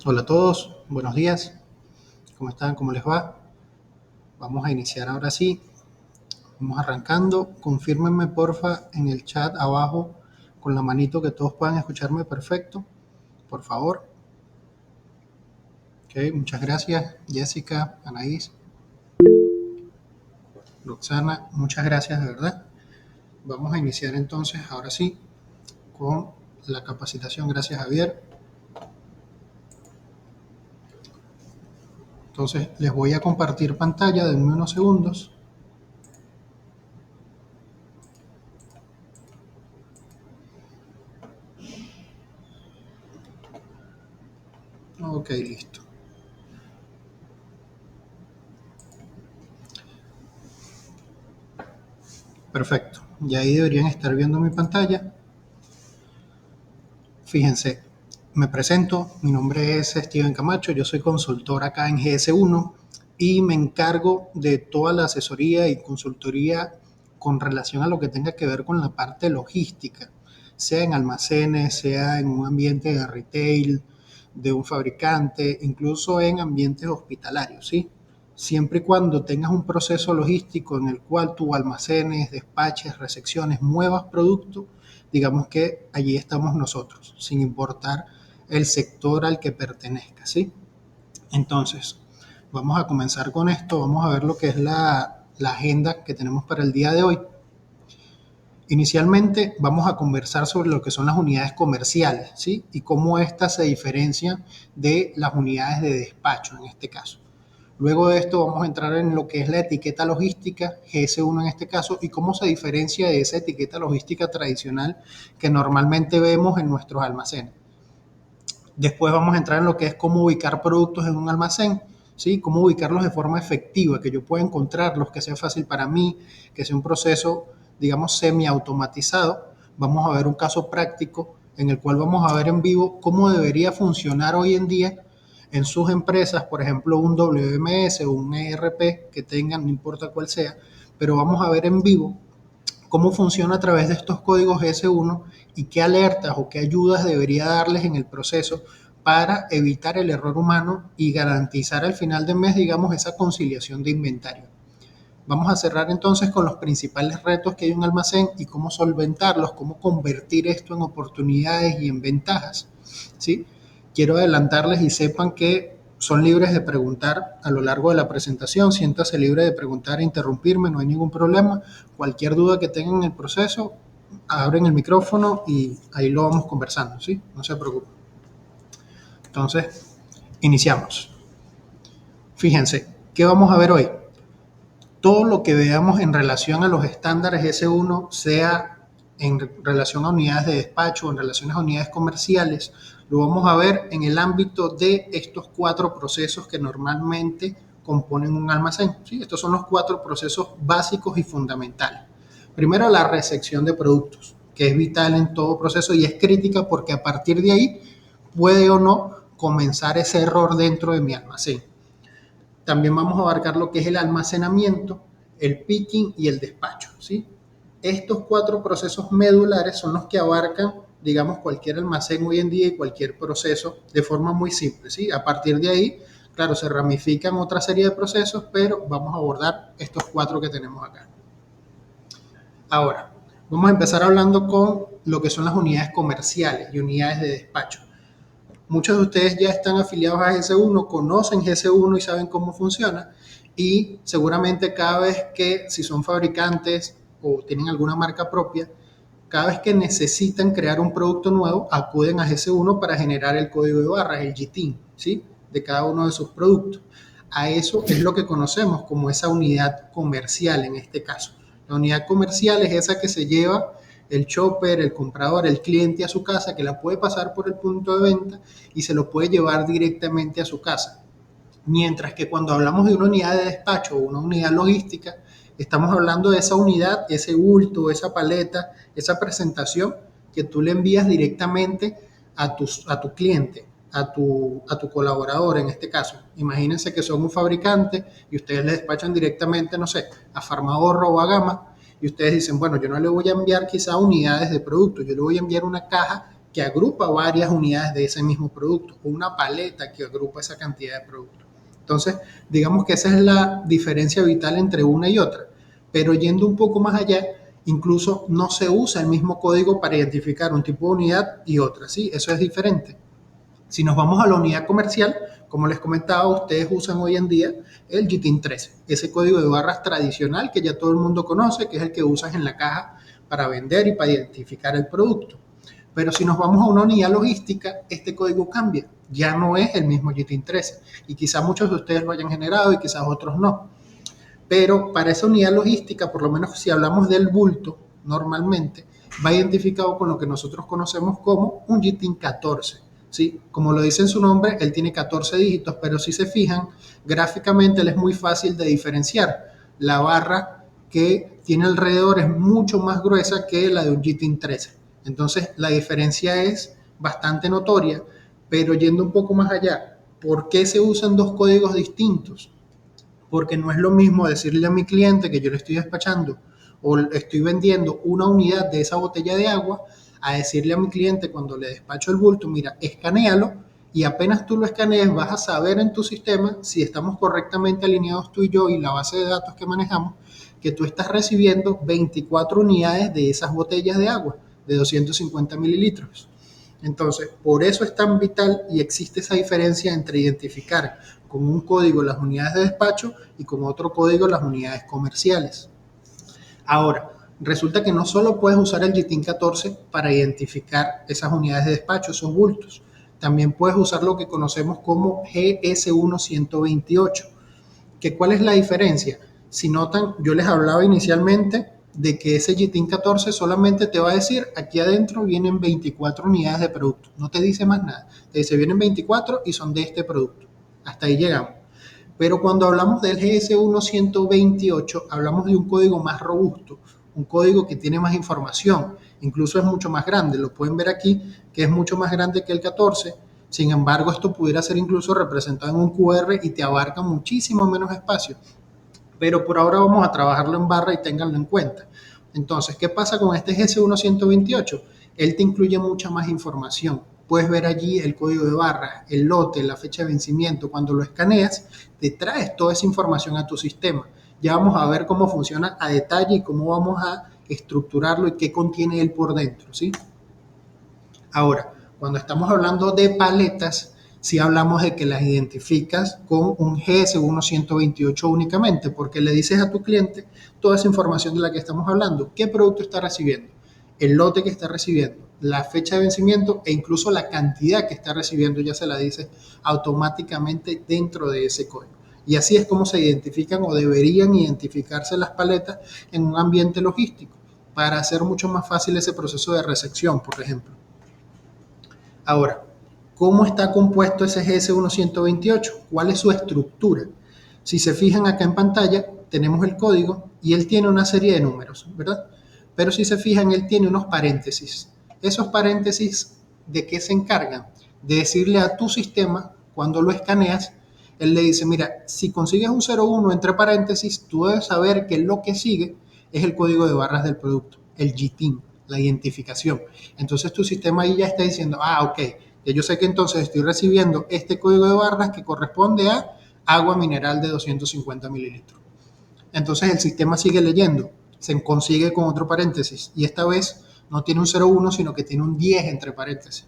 Hola a todos, buenos días, ¿cómo están? ¿Cómo les va? Vamos a iniciar ahora sí, vamos arrancando. Confírmenme porfa en el chat abajo con la manito que todos puedan escucharme perfecto, por favor. Ok, muchas gracias, Jessica, Anaís, Roxana, muchas gracias de verdad. Vamos a iniciar entonces ahora sí con la capacitación. Gracias, Javier. Entonces les voy a compartir pantalla, denme unos segundos. Ok, listo. Perfecto. Y ahí deberían estar viendo mi pantalla. Fíjense, me presento, mi nombre es Steven Camacho, yo soy consultor acá en GS1 y me encargo de toda la asesoría y consultoría con relación a lo que tenga que ver con la parte logística, sea en almacenes, sea en un ambiente de retail, de un fabricante, incluso en ambientes hospitalarios, ¿sí? Siempre y cuando tengas un proceso logístico en el cual tú almacenes, despaches, recepciones, muevas productos, digamos que allí estamos nosotros, sin importar el sector al que pertenezca, ¿sí? Entonces, vamos a comenzar con esto, vamos a ver lo que es la agenda que tenemos para el día de hoy. Inicialmente vamos a conversar sobre lo que son las unidades comerciales, ¿sí? Y cómo éstas se diferencian de las unidades de despacho en este caso. Luego de esto vamos a entrar en lo que es la etiqueta logística, GS1 en este caso, y cómo se diferencia de esa etiqueta logística tradicional que normalmente vemos en nuestros almacenes. Después vamos a entrar en lo que es cómo ubicar productos en un almacén, ¿sí? Cómo ubicarlos de forma efectiva, que yo pueda encontrarlos, que sea fácil para mí, que sea un proceso, digamos, semi-automatizado. Vamos a ver un caso práctico en el cual vamos a ver en vivo cómo debería funcionar hoy en día en sus empresas, por ejemplo, un WMS o un ERP que tengan, no importa cuál sea, pero vamos a ver en vivo cómo funciona a través de estos códigos S1 y qué alertas o qué ayudas debería darles en el proceso para evitar el error humano y garantizar al final del mes, digamos, esa conciliación de inventario. Vamos a cerrar entonces con los principales retos que hay en un almacén y cómo solventarlos, cómo convertir esto en oportunidades y en ventajas, ¿sí? Quiero adelantarles y sepan que son libres de preguntar a lo largo de la presentación. Siéntase libre de preguntar e interrumpirme, no hay ningún problema. Cualquier duda que tengan en el proceso, abren el micrófono y ahí lo vamos conversando, ¿sí? No se preocupen. Entonces, iniciamos. Fíjense, ¿qué vamos a ver hoy? Todo lo que veamos en relación a los estándares S1, sea en relación a unidades de despacho o en relación a unidades comerciales, lo vamos a ver en el ámbito de estos 4 procesos que normalmente componen un almacén, ¿sí? Estos son los 4 procesos básicos y fundamentales. Primero, la recepción de productos, que es vital en todo proceso y es crítica porque a partir de ahí puede o no comenzar ese error dentro de mi almacén. También vamos a abarcar lo que es el almacenamiento, el picking y el despacho, ¿sí? Estos 4 procesos medulares son los que abarcan, digamos, cualquier almacén hoy en día y cualquier proceso de forma muy simple, ¿sí? A partir de ahí, claro, se ramifican otra serie de procesos, pero vamos a abordar estos 4 que tenemos acá. Ahora, vamos a empezar hablando con lo que son las unidades comerciales y unidades de despacho. Muchos de ustedes ya están afiliados a GS1, conocen GS1 y saben cómo funciona. Y seguramente cada vez que, si son fabricantes o tienen alguna marca propia, cada vez que necesitan crear un producto nuevo, acuden a GS1 para generar el código de barras, el GTIN, ¿sí? De cada uno de sus productos. A eso es lo que conocemos como esa unidad comercial en este caso. La unidad comercial es esa que se lleva el shopper, el comprador, el cliente a su casa, que la puede pasar por el punto de venta y se lo puede llevar directamente a su casa. Mientras que cuando hablamos de una unidad de despacho o una unidad logística, estamos hablando de esa unidad, ese bulto, esa paleta, esa presentación que tú le envías directamente a tu cliente, a tu colaborador en este caso. Imagínense que son un fabricante y ustedes le despachan directamente, no sé, a Farmahorro o a Gama y ustedes dicen, bueno, yo no le voy a enviar quizá unidades de producto, yo le voy a enviar una caja que agrupa varias unidades de ese mismo producto, o una paleta que agrupa esa cantidad de productos. Entonces, digamos que esa es la diferencia vital entre una y otra. Pero yendo un poco más allá, incluso no se usa el mismo código para identificar un tipo de unidad y otra, ¿sí? Eso es diferente. Si nos vamos a la unidad comercial, como les comentaba, ustedes usan hoy en día el GTIN 13, ese código de barras tradicional que ya todo el mundo conoce, que es el que usas en la caja para vender y para identificar el producto. Pero si nos vamos a una unidad logística, este código cambia. Ya no es el mismo GTIN 13. Y quizás muchos de ustedes lo hayan generado y quizás otros no. Pero para esa unidad logística, por lo menos si hablamos del bulto, normalmente va identificado con lo que nosotros conocemos como un GTIN 14. ¿Sí? Como lo dice en su nombre, él tiene 14 dígitos, pero si se fijan, gráficamente él es muy fácil de diferenciar. La barra que tiene alrededor es mucho más gruesa que la de un GTIN 13. Entonces, la diferencia es bastante notoria, pero yendo un poco más allá, ¿por qué se usan dos códigos distintos? Porque no es lo mismo decirle a mi cliente que yo le estoy despachando o estoy vendiendo una unidad de esa botella de agua a decirle a mi cliente cuando le despacho el bulto, mira, escanéalo y apenas tú lo escanees vas a saber en tu sistema si estamos correctamente alineados tú y yo y la base de datos que manejamos, que tú estás recibiendo 24 unidades de esas botellas de agua de 250 mililitros. Entonces, por eso es tan vital y existe esa diferencia entre identificar con un código las unidades de despacho y con otro código las unidades comerciales. Ahora, resulta que no solo puedes usar el GTIN 14 para identificar esas unidades de despacho, esos bultos, también puedes usar lo que conocemos como GS1128. ¿Cuál es la diferencia? Si notan, yo les hablaba inicialmente de que ese GTIN 14 solamente te va a decir aquí adentro vienen 24 unidades de producto, no te dice más nada, te dice vienen 24 y son de este producto, hasta ahí llegamos. Pero cuando hablamos del GS1128 hablamos de un código más robusto, un código que tiene más información, incluso es mucho más grande, lo pueden ver aquí que es mucho más grande que el 14. Sin embargo, esto pudiera ser incluso representado en un QR y te abarca muchísimo menos espacio. Pero por ahora vamos a trabajarlo en barra y ténganlo en cuenta. Entonces, ¿qué pasa con este GS1128? Él te incluye mucha más información. Puedes ver allí el código de barras, el lote, la fecha de vencimiento. Cuando lo escaneas, te traes toda esa información a tu sistema. Ya vamos a ver cómo funciona a detalle y cómo vamos a estructurarlo y qué contiene él por dentro, ¿sí? Ahora, cuando estamos hablando de paletas, sí hablamos de que las identificas con un GS1128 únicamente, porque le dices a tu cliente toda esa información de la que estamos hablando, qué producto está recibiendo, el lote que está recibiendo, la fecha de vencimiento e incluso la cantidad que está recibiendo, ya se la dice automáticamente dentro de ese código. Y así es como se identifican o deberían identificarse las paletas en un ambiente logístico, para hacer mucho más fácil ese proceso de recepción, por ejemplo. Ahora, ¿cómo está compuesto ese GS1128? ¿Cuál es su estructura? Si se fijan acá en pantalla, tenemos el código y él tiene una serie de números, ¿verdad? Pero si se fijan, él tiene unos paréntesis. Esos paréntesis, ¿de qué se encargan? De decirle a tu sistema, cuando lo escaneas, él le dice, mira, si consigues un 01 entre paréntesis, tú debes saber que lo que sigue es el código de barras del producto, el GTIN, la identificación. Entonces tu sistema ahí ya está diciendo, ok, ya yo sé que entonces estoy recibiendo este código de barras que corresponde a agua mineral de 250 mililitros. Entonces el sistema sigue leyendo, se consigue con otro paréntesis y esta vez no tiene un 01, sino que tiene un 10 entre paréntesis.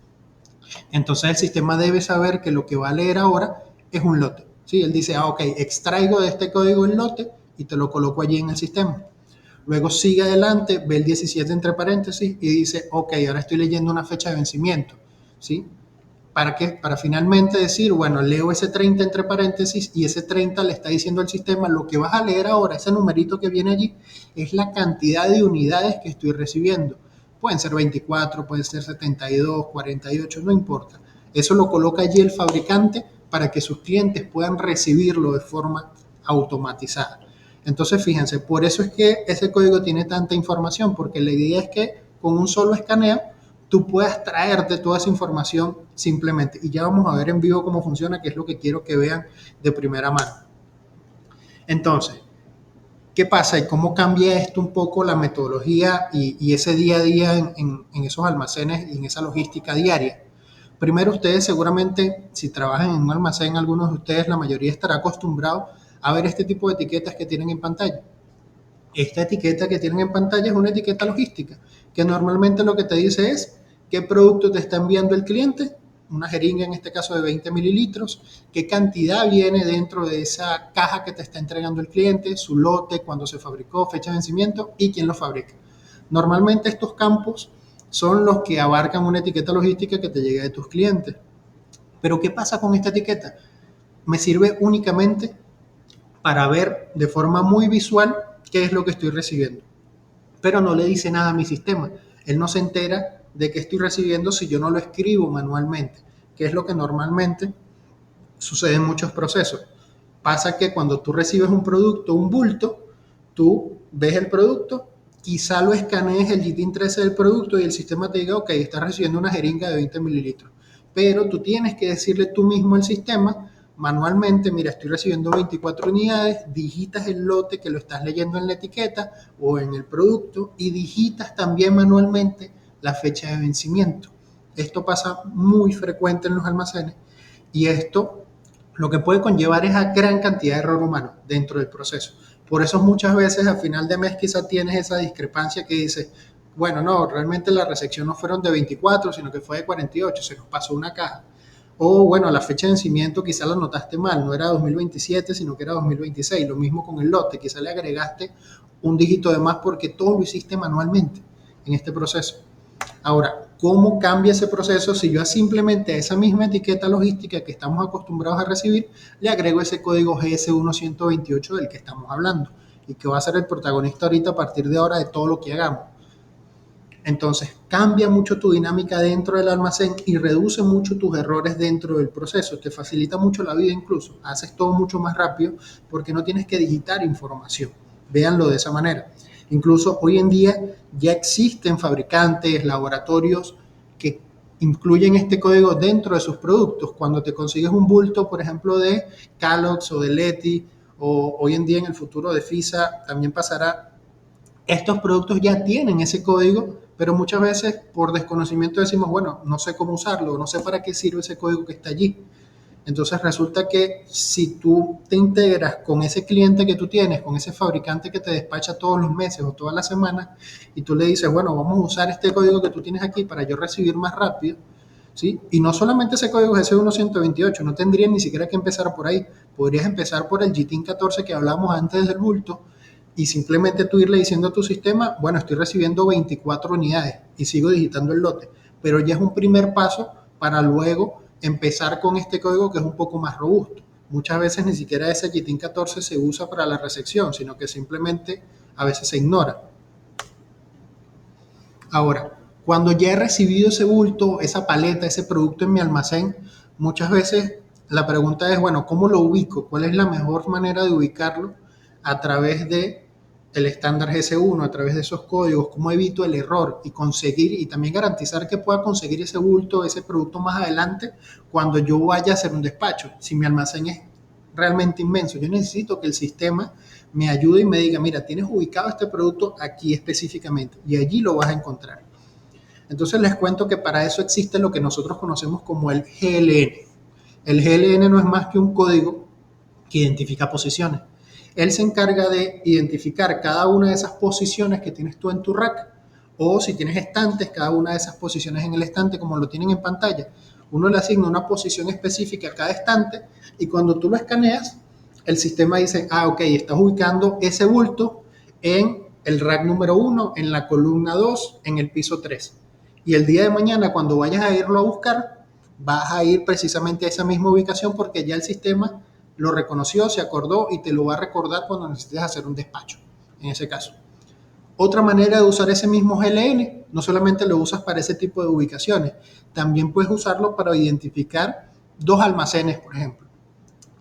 Entonces el sistema debe saber que lo que va a leer ahora es un lote. ¿Sí? Él dice, ok, extraigo de este código el lote y te lo coloco allí en el sistema. Luego sigue adelante, ve el 17 entre paréntesis y dice, ok, ahora estoy leyendo una fecha de vencimiento. ¿Sí? ¿Para qué? Para finalmente decir, bueno, leo ese 30 entre paréntesis y ese 30 le está diciendo al sistema, lo que vas a leer ahora, ese numerito que viene allí, es la cantidad de unidades que estoy recibiendo. Pueden ser 24, pueden ser 72, 48, no importa. Eso lo coloca allí el fabricante para que sus clientes puedan recibirlo de forma automatizada. Entonces, fíjense, por eso es que ese código tiene tanta información, porque la idea es que con un solo escaneo tú puedas traerte toda esa información simplemente. Y ya vamos a ver en vivo cómo funciona, que es lo que quiero que vean de primera mano. Entonces, ¿Qué pasa y cómo cambia esto un poco la metodología y ese día a día en esos almacenes y en esa logística diaria? Primero, ustedes seguramente, si trabajan en un almacén, algunos de ustedes, la mayoría estará acostumbrado a ver este tipo de etiquetas que tienen en pantalla. Esta etiqueta que tienen en pantalla es una etiqueta logística, que normalmente lo que te dice es qué producto te está enviando el cliente, una jeringa en este caso de 20 mililitros, qué cantidad viene dentro de esa caja que te está entregando el cliente, su lote, cuándo se fabricó, fecha de vencimiento y quién lo fabrica. Normalmente estos campos son los que abarcan una etiqueta logística que te llega de tus clientes. Pero ¿qué pasa con esta etiqueta? Me sirve únicamente para ver de forma muy visual qué es lo que estoy recibiendo. Pero no le dice nada a mi sistema. Él no se entera de qué estoy recibiendo si yo no lo escribo manualmente, que es lo que normalmente sucede en muchos procesos. Pasa que cuando tú recibes un producto, un bulto, tú ves el producto, quizá lo escanees el JITIN 13 del producto y el sistema te diga, ok, estás recibiendo una jeringa de 20 mililitros. Pero tú tienes que decirle tú mismo al sistema, manualmente, mira, estoy recibiendo 24 unidades, digitas el lote que lo estás leyendo en la etiqueta o en el producto y digitas también manualmente la fecha de vencimiento. Esto pasa muy frecuente en los almacenes y esto lo que puede conllevar es a gran cantidad de error humano dentro del proceso. Por eso muchas veces a final de mes quizá tienes esa discrepancia que dice, bueno, no, realmente la recepción no fueron de 24, sino que fue de 48, se nos pasó una caja. O bueno, la fecha de vencimiento quizá la notaste mal, no era 2027, sino que era 2026. Lo mismo con el lote, quizá le agregaste un dígito de más porque todo lo hiciste manualmente en este proceso. Ahora, ¿cómo cambia ese proceso si yo simplemente a esa misma etiqueta logística que estamos acostumbrados a recibir le agrego ese código GS1128 del que estamos hablando y que va a ser el protagonista ahorita a partir de ahora de todo lo que hagamos? Entonces, cambia mucho tu dinámica dentro del almacén y reduce mucho tus errores dentro del proceso. Te facilita mucho la vida incluso. Haces todo mucho más rápido porque no tienes que digitar información. Véanlo de esa manera. Incluso hoy en día ya existen fabricantes, laboratorios que incluyen este código dentro de sus productos. Cuando te consigues un bulto, por ejemplo, de Kellogg's o de Leti, o hoy en día en el futuro de FISA, también pasará. Estos productos ya tienen ese código, pero muchas veces por desconocimiento decimos, bueno, no sé cómo usarlo, no sé para qué sirve ese código que está allí. Entonces resulta que si tú te integras con ese cliente que tú tienes, con ese fabricante que te despacha todos los meses o todas las semanas, y tú le dices, bueno, vamos a usar este código que tú tienes aquí para yo recibir más rápido, ¿sí? Y no solamente ese código es GC1128, no tendrías ni siquiera que empezar por ahí. Podrías empezar por el JITIN 14 que hablamos antes del bulto, y simplemente tú irle diciendo a tu sistema, bueno, estoy recibiendo 24 unidades y sigo digitando el lote, pero ya es un primer paso para luego empezar con este código que es un poco más robusto. Muchas veces ni siquiera ese JITIN 14 se usa para la recepción, sino que simplemente a veces se ignora. Ahora, cuando ya he recibido ese bulto, esa paleta, ese producto en mi almacén, muchas veces la pregunta es, bueno, ¿cómo lo ubico? ¿Cuál es la mejor manera de ubicarlo a través de el estándar GS1, a través de esos códigos? ¿Cómo evito el error y conseguir y también garantizar que pueda conseguir ese bulto, ese producto más adelante cuando yo vaya a hacer un despacho? Si mi almacén es realmente inmenso, yo necesito que el sistema me ayude y me diga, mira, tienes ubicado este producto aquí específicamente y allí lo vas a encontrar. Entonces les cuento que para eso existe lo que nosotros conocemos como el GLN. El GLN no es más que un código que identifica posiciones. Él se encarga de identificar cada una de esas posiciones que tienes tú en tu rack, o si tienes estantes, cada una de esas posiciones en el estante, como lo tienen en pantalla. Uno le asigna una posición específica a cada estante y cuando tú lo escaneas, el sistema dice, ah, ok, estás ubicando ese bulto en el rack número 1, en la columna 2, en el piso 3. Y el día de mañana, cuando vayas a irlo a buscar, vas a ir precisamente a esa misma ubicación porque ya el sistema lo reconoció, se acordó y te lo va a recordar cuando necesites hacer un despacho, en ese caso. Otra manera de usar ese mismo GLN, no solamente lo usas para ese tipo de ubicaciones, también puedes usarlo para identificar dos almacenes, por ejemplo.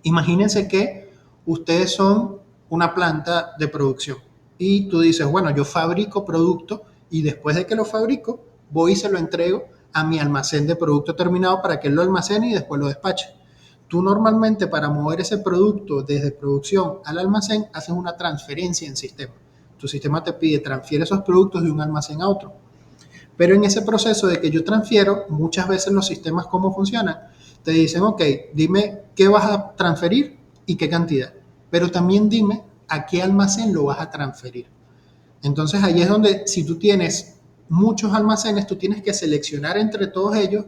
Imagínense que ustedes son una planta de producción y tú dices, bueno, yo fabrico producto y después de que lo fabrico, voy y se lo entrego a mi almacén de producto terminado para que él lo almacene y después lo despache. Tú normalmente para mover ese producto desde producción al almacén haces una transferencia en sistema. Tu sistema te pide transfiere esos productos de un almacén a otro. Pero en ese proceso de que yo transfiero, muchas veces los sistemas, ¿cómo funcionan? Te dicen, ok, dime qué vas a transferir y qué cantidad. Pero también dime a qué almacén lo vas a transferir. Entonces ahí es donde si tú tienes muchos almacenes, tú tienes que seleccionar entre todos ellos,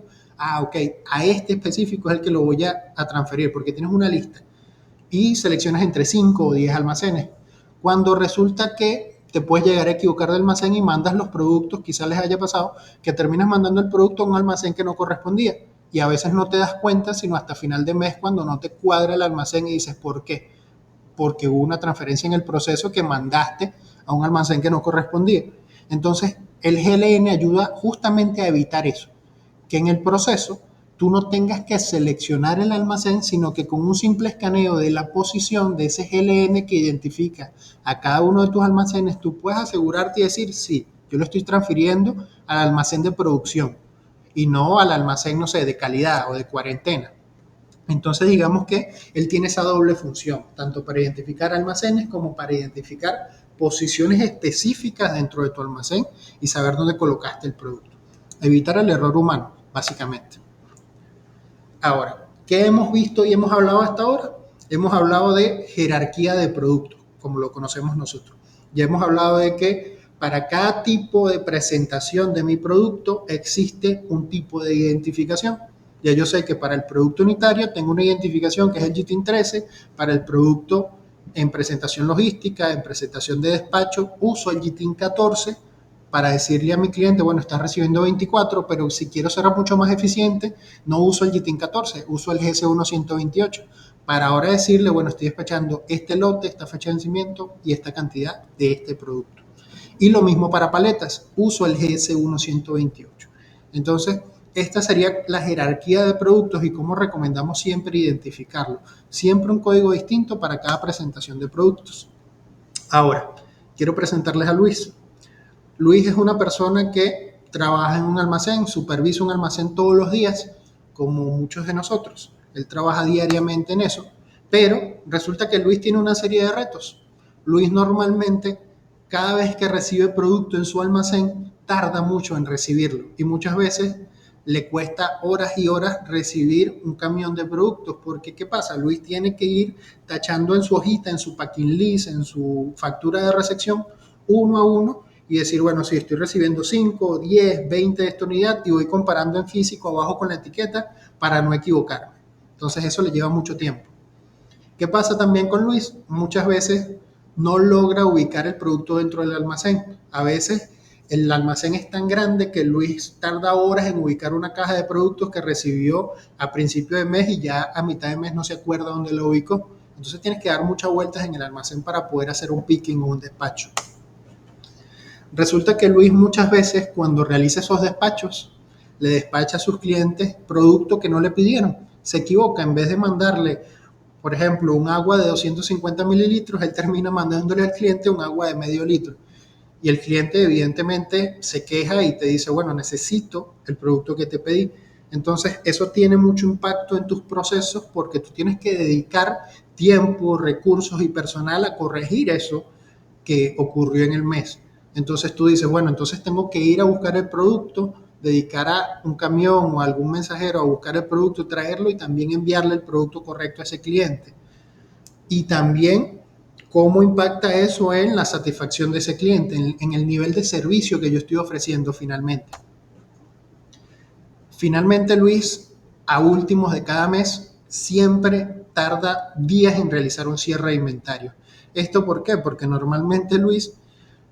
ok, a este específico es el que lo voy a transferir, porque tienes una lista y seleccionas entre 5 o 10 almacenes. Cuando resulta que te puedes llegar a equivocar de almacén y mandas los productos, quizás les haya pasado, que terminas mandando el producto a un almacén que no correspondía. Y a veces no te das cuenta, sino hasta final de mes, cuando no te cuadra el almacén y dices, ¿por qué? Porque hubo una transferencia en el proceso que mandaste a un almacén que no correspondía. Entonces, el GLN ayuda justamente a evitar eso, que en el proceso tú no tengas que seleccionar el almacén, sino que con un simple escaneo de la posición de ese GLN que identifica a cada uno de tus almacenes, tú puedes asegurarte y decir, sí, yo lo estoy transfiriendo al almacén de producción y no al almacén, no sé, de calidad o de cuarentena. Entonces, digamos que él tiene esa doble función, tanto para identificar almacenes como para identificar posiciones específicas dentro de tu almacén y saber dónde colocaste el producto. Evitar el error humano, básicamente. Ahora, ¿qué hemos visto y hemos hablado hasta ahora? Hemos hablado de jerarquía de productos, como lo conocemos nosotros. Ya hemos hablado de que para cada tipo de presentación de mi producto existe un tipo de identificación. Ya yo sé que para el producto unitario tengo una identificación que es el GTIN 13, para el producto en presentación logística, en presentación de despacho, uso el GTIN 14 para decirle a mi cliente, bueno, estás recibiendo 24, pero si quiero ser mucho más eficiente, no uso el GTIN 14, uso el GS1 128, para ahora decirle, bueno, estoy despachando este lote, esta fecha de vencimiento y esta cantidad de este producto. Y lo mismo para paletas, uso el GS1 128. Entonces, esta sería la jerarquía de productos y cómo recomendamos siempre identificarlo. Siempre un código distinto para cada presentación de productos. Ahora, quiero presentarles a Luis. Luis es una persona que trabaja en un almacén, supervisa un almacén todos los días, como muchos de nosotros. Él trabaja diariamente en eso, pero resulta que Luis tiene una serie de retos. Luis normalmente, cada vez que recibe producto en su almacén, tarda mucho en recibirlo y muchas veces le cuesta horas y horas recibir un camión de productos, porque ¿qué pasa? Luis tiene que ir tachando en su hojita, en su packing list, en su factura de recepción, uno a uno, y decir, bueno, sí, estoy recibiendo 5, 10, 20 de esta unidad y voy comparando en físico abajo con la etiqueta para no equivocarme. Entonces eso le lleva mucho tiempo. ¿Qué pasa también con Luis? Muchas veces no logra ubicar el producto dentro del almacén. A veces el almacén es tan grande que Luis tarda horas en ubicar una caja de productos que recibió a principio de mes y ya a mitad de mes no se acuerda dónde lo ubicó. Entonces tienes que dar muchas vueltas en el almacén para poder hacer un picking o un despacho. Resulta que Luis muchas veces cuando realiza esos despachos le despacha a sus clientes producto que no le pidieron. Se equivoca, en vez de mandarle, por ejemplo, un agua de 250 mililitros, él termina mandándole al cliente un agua de medio litro. Y el cliente evidentemente se queja y te dice, bueno, necesito el producto que te pedí. Entonces, eso tiene mucho impacto en tus procesos porque tú tienes que dedicar tiempo, recursos y personal a corregir eso que ocurrió en el mes. Entonces tú dices, bueno, entonces tengo que ir a buscar el producto, dedicar a un camión o a algún mensajero a buscar el producto, traerlo y también enviarle el producto correcto a ese cliente. Y también cómo impacta eso en la satisfacción de ese cliente, en el nivel de servicio que yo estoy ofreciendo finalmente. Finalmente, Luis, a últimos de cada mes, siempre tarda días en realizar un cierre de inventario. ¿Esto por qué? Porque normalmente Luis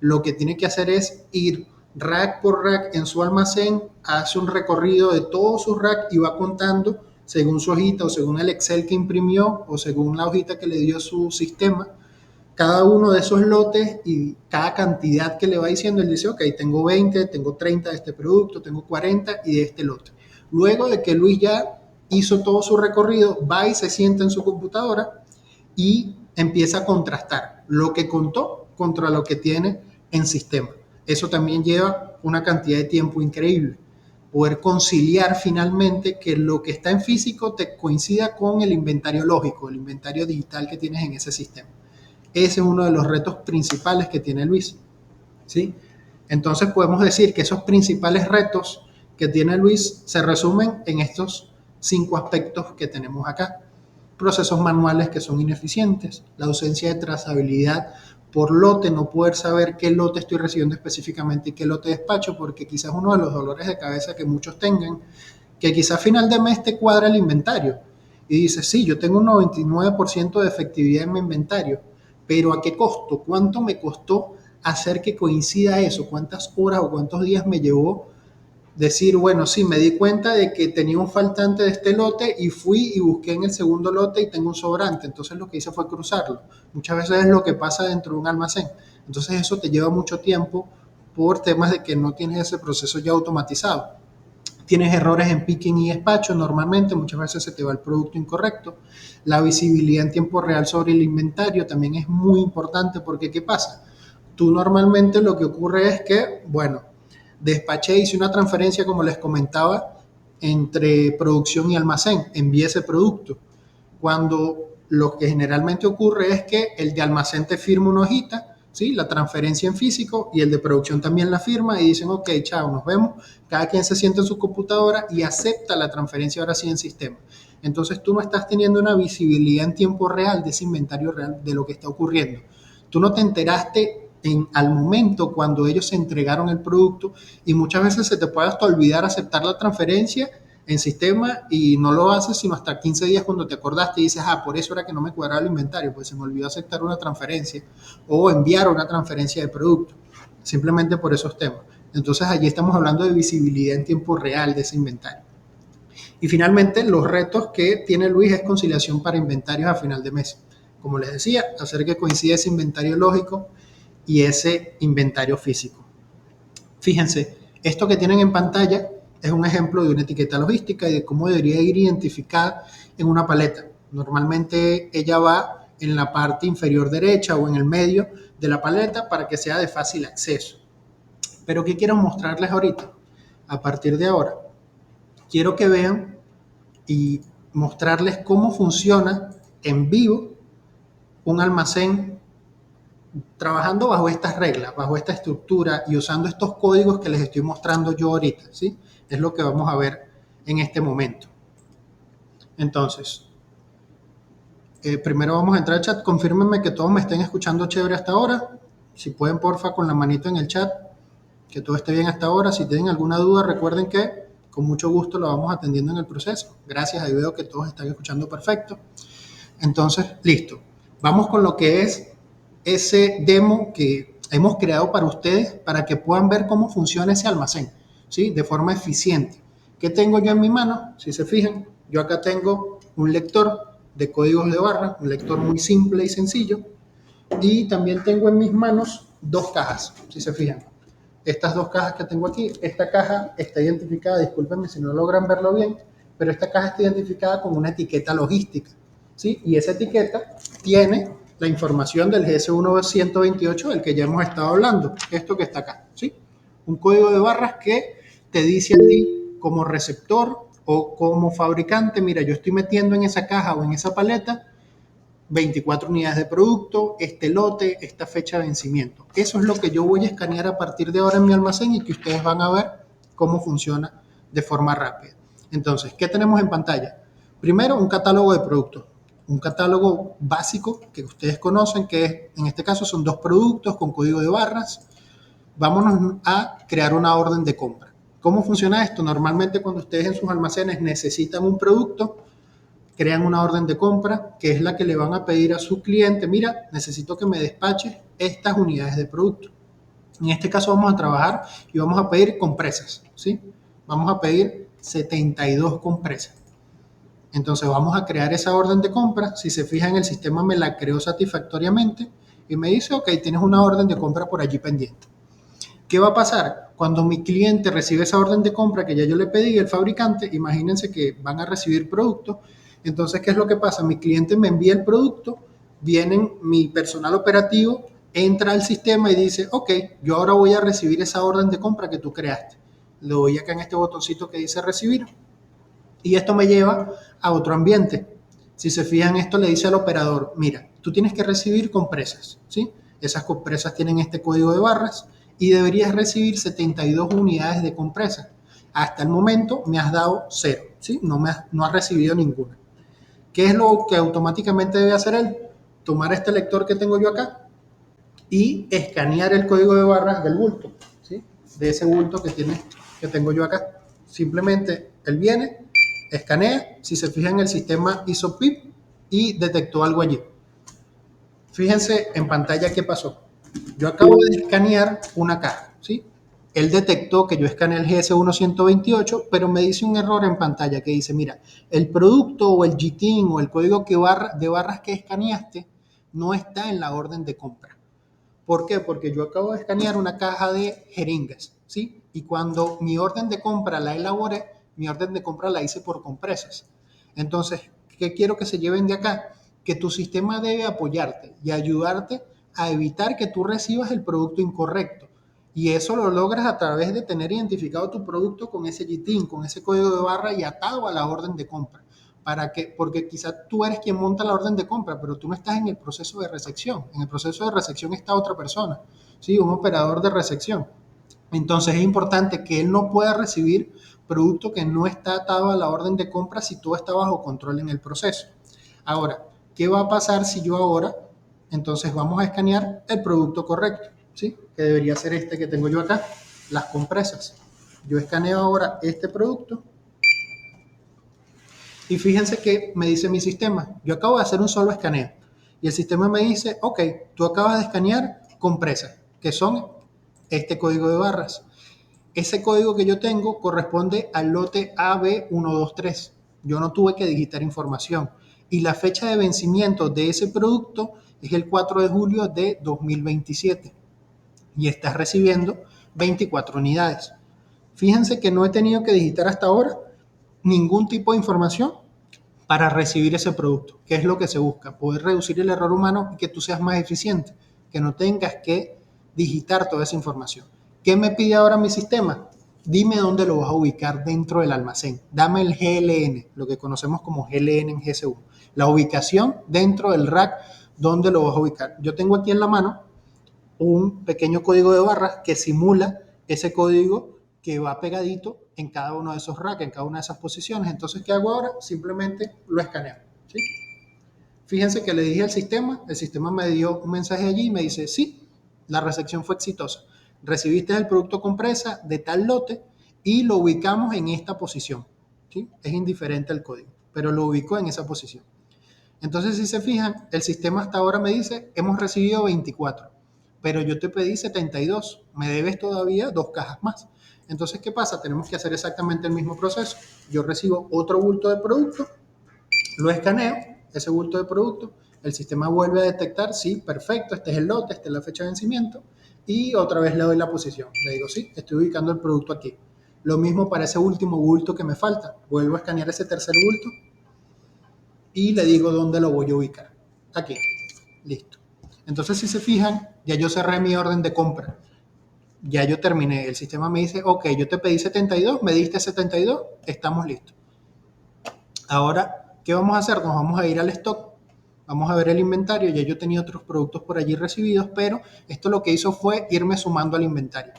lo que tiene que hacer es ir rack por rack en su almacén, hace un recorrido de todos sus racks y va contando según su hojita o según el Excel que imprimió o según la hojita que le dio su sistema, cada uno de esos lotes y cada cantidad que le va diciendo, él dice, ok, tengo 20, tengo 30 de este producto, tengo 40 y de este lote. Luego de que Luis ya hizo todo su recorrido, va y se sienta en su computadora y empieza a contrastar lo que contó contra lo que tiene en sistema. Eso también lleva una cantidad de tiempo increíble, poder conciliar finalmente que lo que está en físico te coincida con el inventario lógico, el inventario digital que tienes en ese sistema. Ese es uno de los retos principales que tiene Luis, ¿sí? Entonces podemos decir que esos principales retos que tiene Luis se resumen en estos 5 aspectos que tenemos acá. Procesos manuales que son ineficientes, la ausencia de trazabilidad por lote, no poder saber qué lote estoy recibiendo específicamente y qué lote despacho, porque quizás uno de los dolores de cabeza que muchos tengan, que quizás a final de mes te cuadra el inventario y dices, sí, yo tengo un 99% de efectividad en mi inventario, pero ¿a qué costo? ¿Cuánto me costó hacer que coincida eso? ¿Cuántas horas o cuántos días me llevó decir, bueno, sí, me di cuenta de que tenía un faltante de este lote y fui y busqué en el segundo lote y tengo un sobrante? Entonces lo que hice fue cruzarlo. Muchas veces es lo que pasa dentro de un almacén. Entonces eso te lleva mucho tiempo por temas de que no tienes ese proceso ya automatizado. Tienes errores en picking y despacho normalmente, muchas veces se te va el producto incorrecto. La visibilidad en tiempo real sobre el inventario también es muy importante porque ¿qué pasa? Tú normalmente lo que ocurre es que, bueno, despaché, hice una transferencia, como les comentaba, entre producción y almacén, envié ese producto. Cuando lo que generalmente ocurre es que el de almacén te firma una hojita, ¿sí? La transferencia en físico, y el de producción también la firma y dicen, ok, chao, nos vemos. Cada quien se sienta en su computadora y acepta la transferencia ahora sí en sistema. Entonces tú no estás teniendo una visibilidad en tiempo real de ese inventario real de lo que está ocurriendo. Tú no te enteraste al momento cuando ellos se entregaron el producto, y muchas veces se te puede hasta olvidar aceptar la transferencia en sistema y no lo haces sino hasta 15 días cuando te acordaste y dices, ah, por eso era que no me cuadraba el inventario, pues se me olvidó aceptar una transferencia o enviar una transferencia de producto, simplemente por esos temas. Entonces allí estamos hablando de visibilidad en tiempo real de ese inventario. Y finalmente, los retos que tiene Luis es conciliación para inventarios a final de mes. Como les decía, hacer que coincida ese inventario lógico y ese inventario físico. Fíjense, esto que tienen en pantalla es un ejemplo de una etiqueta logística y de cómo debería ir identificada en una paleta. Normalmente ella va en la parte inferior derecha o en el medio de la paleta para que sea de fácil acceso. Pero ¿qué quiero mostrarles ahorita? A partir de ahora, quiero que vean y mostrarles cómo funciona en vivo un almacén trabajando bajo estas reglas, bajo esta estructura y usando estos códigos que les estoy mostrando yo ahorita, ¿sí? Es lo que vamos a ver en este momento. Entonces, primero vamos a entrar al chat. Confírmenme que todos me estén escuchando chévere hasta ahora. Si pueden, porfa, con la manito en el chat, que todo esté bien hasta ahora. Si tienen alguna duda, recuerden que con mucho gusto lo vamos atendiendo en el proceso. Gracias, ahí veo que todos están escuchando perfecto. Entonces, listo. Vamos con lo que es ese demo que hemos creado para ustedes para que puedan ver cómo funciona ese almacén, ¿sí? De forma eficiente. ¿Qué tengo yo en mi mano? Si se fijan, yo acá tengo un lector de códigos de barra, un lector muy simple y sencillo, y también tengo en mis manos 2 cajas, si se fijan. Estas 2 cajas que tengo aquí, esta caja está identificada, discúlpenme si no logran verlo bien, pero esta caja está identificada con una etiqueta logística, ¿sí? Y esa etiqueta tiene la información del GS1-128 del que ya hemos estado hablando, esto que está acá, ¿sí? Un código de barras que te dice a ti como receptor o como fabricante, mira, yo estoy metiendo en esa caja o en esa paleta 24 unidades de producto, este lote, esta fecha de vencimiento. Eso es lo que yo voy a escanear a partir de ahora en mi almacén y que ustedes van a ver cómo funciona de forma rápida. Entonces, ¿qué tenemos en pantalla? Primero, un catálogo de productos. Un catálogo básico que ustedes conocen, que es, en este caso son 2 productos con código de barras. Vámonos a crear una orden de compra. ¿Cómo funciona esto? Normalmente cuando ustedes en sus almacenes necesitan un producto, crean una orden de compra que es la que le van a pedir a su cliente, mira, necesito que me despaches estas unidades de producto. En este caso vamos a trabajar y vamos a pedir compresas, ¿sí? Vamos a pedir 72 compresas. Entonces vamos a crear esa orden de compra. Si se fijan, el sistema me la creó satisfactoriamente y me dice, ok, tienes una orden de compra por allí pendiente. ¿Qué va a pasar? Cuando mi cliente recibe esa orden de compra que ya yo le pedí, el fabricante, imagínense que van a recibir producto. Entonces, ¿qué es lo que pasa? Mi cliente me envía el producto, mi personal operativo entra al sistema y dice, ok, yo ahora voy a recibir esa orden de compra que tú creaste. Le doy acá en este botoncito que dice recibir y esto me lleva a otro ambiente. Si se fijan, esto le dice al operador, mira, tú tienes que recibir compresas, ¿sí? Esas compresas tienen este código de barras y deberías recibir 72 unidades de compresas. Hasta el momento me has dado 0, ¿sí? No has recibido ninguna. ¿Qué es lo que automáticamente debe hacer él? Tomar este lector que tengo yo acá y escanear el código de barras del bulto, ¿sí? De ese bulto que tengo yo acá. Simplemente él viene, escanea, si se fijan el sistema hizo pip y detectó algo allí. Fíjense en pantalla qué pasó. Yo acabo de escanear una caja, ¿sí? Él detectó que yo escaneé el GS1128, pero me dice un error en pantalla que dice, mira, el producto o el GTIN o el código de barras que escaneaste no está en la orden de compra. ¿Por qué? Porque yo acabo de escanear una caja de jeringas, ¿sí? Y cuando mi orden de compra la elaboré, mi orden de compra la hice por compresas. Entonces, ¿qué quiero que se lleven de acá? Que tu sistema debe apoyarte y ayudarte a evitar que tú recibas el producto incorrecto. Y eso lo logras a través de tener identificado tu producto con ese GTIN, con ese código de barra y atado a la orden de compra. Porque quizás tú eres quien monta la orden de compra, pero tú no estás en el proceso de recepción. En el proceso de recepción está otra persona, ¿sí? Un operador de recepción. Entonces es importante que él no pueda recibir producto que no está atado a la orden de compra si todo está bajo control en el proceso. Ahora, ¿qué va a pasar si yo ahora, entonces vamos a escanear el producto correcto, ¿sí? Que debería ser este que tengo yo acá, las compresas. Yo escaneo ahora este producto y fíjense que me dice mi sistema, yo acabo de hacer un solo escaneo y el sistema me dice, ok, tú acabas de escanear compresas, que son este código de barras. Ese código que yo tengo corresponde al lote AB123. Yo no tuve que digitar información. Y la fecha de vencimiento de ese producto es el 4 de julio de 2027. Y estás recibiendo 24 unidades. Fíjense que no he tenido que digitar hasta ahora ningún tipo de información para recibir ese producto, que es lo que se busca, poder reducir el error humano y que tú seas más eficiente, que no tengas que digitar toda esa información. ¿Qué me pide ahora mi sistema? Dime dónde lo vas a ubicar dentro del almacén. Dame el GLN, lo que conocemos como GLN en GSU. La ubicación dentro del rack, ¿dónde lo vas a ubicar? Yo tengo aquí en la mano un pequeño código de barras que simula ese código que va pegadito en cada uno de esos racks, en cada una de esas posiciones. Entonces, ¿qué hago ahora? Simplemente lo escaneo, ¿sí? Fíjense que le dije al sistema, el sistema me dio un mensaje allí y me dice, sí, la recepción fue exitosa. Recibiste el producto compresa de tal lote y lo ubicamos en esta posición, ¿sí? Es indiferente el código, pero lo ubicó en esa posición. Entonces, si se fijan, el sistema hasta ahora me dice, hemos recibido 24, pero yo te pedí 72, me debes todavía 2 cajas más. Entonces, ¿qué pasa? Tenemos que hacer exactamente el mismo proceso. Yo recibo otro bulto de producto, lo escaneo, ese bulto de producto, el sistema vuelve a detectar, sí, perfecto, este es el lote, esta es la fecha de vencimiento, y otra vez le doy la posición. Le digo, sí, estoy ubicando el producto aquí. Lo mismo para ese último bulto que me falta. Vuelvo a escanear ese tercer bulto y le digo dónde lo voy a ubicar. Aquí, listo. Entonces, si se fijan, ya yo cerré mi orden de compra. Ya yo terminé. El sistema me dice, ok, yo te pedí 72, me diste 72, estamos listos. Ahora, ¿qué vamos a hacer? Nos vamos a ir al stock, vamos a ver el inventario. Ya yo tenía otros productos por allí recibidos, pero esto lo que hizo fue irme sumando al inventario.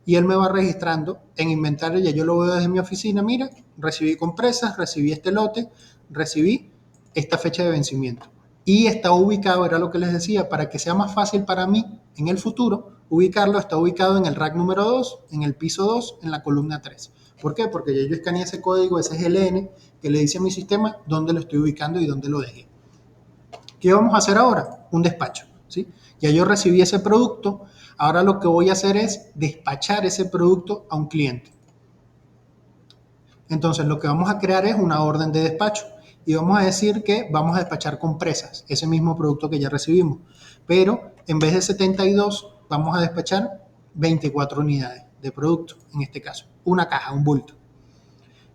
Y él me va registrando en inventario, ya yo lo veo desde mi oficina, mira, recibí compresas, recibí este lote, recibí esta fecha de vencimiento. Y está ubicado, era lo que les decía, para que sea más fácil para mí en el futuro ubicarlo, está ubicado en el rack número 2, en el piso 2, en la columna 3. ¿Por qué? Porque ya yo escaneé ese código, ese GLN, que le dice a mi sistema dónde lo estoy ubicando y dónde lo dejé. ¿Qué vamos a hacer ahora? Un despacho, ¿sí? Ya yo recibí ese producto, ahora lo que voy a hacer es despachar ese producto a un cliente. Entonces, lo que vamos a crear es una orden de despacho y vamos a decir que vamos a despachar compresas, ese mismo producto que ya recibimos, pero en vez de 72 vamos a despachar 24 unidades de producto, en este caso, una caja, un bulto.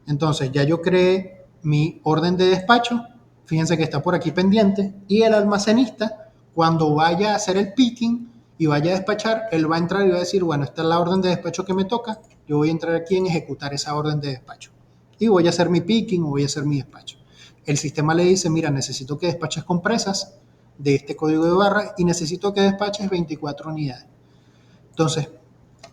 Entonces, ya yo creé mi orden de despacho, fíjense que está por aquí pendiente, y el almacenista, cuando vaya a hacer el picking y vaya a despachar, él va a entrar y va a decir, bueno, esta es la orden de despacho que me toca, yo voy a entrar aquí en ejecutar esa orden de despacho. Y voy a hacer mi picking o voy a hacer mi despacho. El sistema le dice, mira, necesito que despaches compresas de este código de barra y necesito que despaches 24 unidades. Entonces,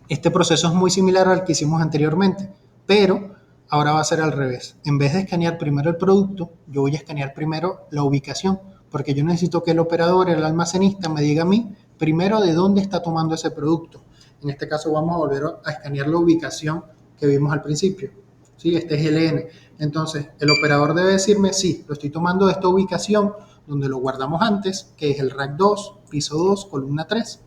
este proceso es muy similar al que hicimos anteriormente, pero ahora va a ser al revés. En vez de escanear primero el producto, yo voy a escanear primero la ubicación, porque yo necesito que el operador, el almacenista, me diga a mí primero de dónde está tomando ese producto. En este caso vamos a volver a escanear la ubicación que vimos al principio. ¿Sí? Este es LN. Entonces, el operador debe decirme, sí, lo estoy tomando de esta ubicación donde lo guardamos antes, que es el rack 2, piso 2, columna 3.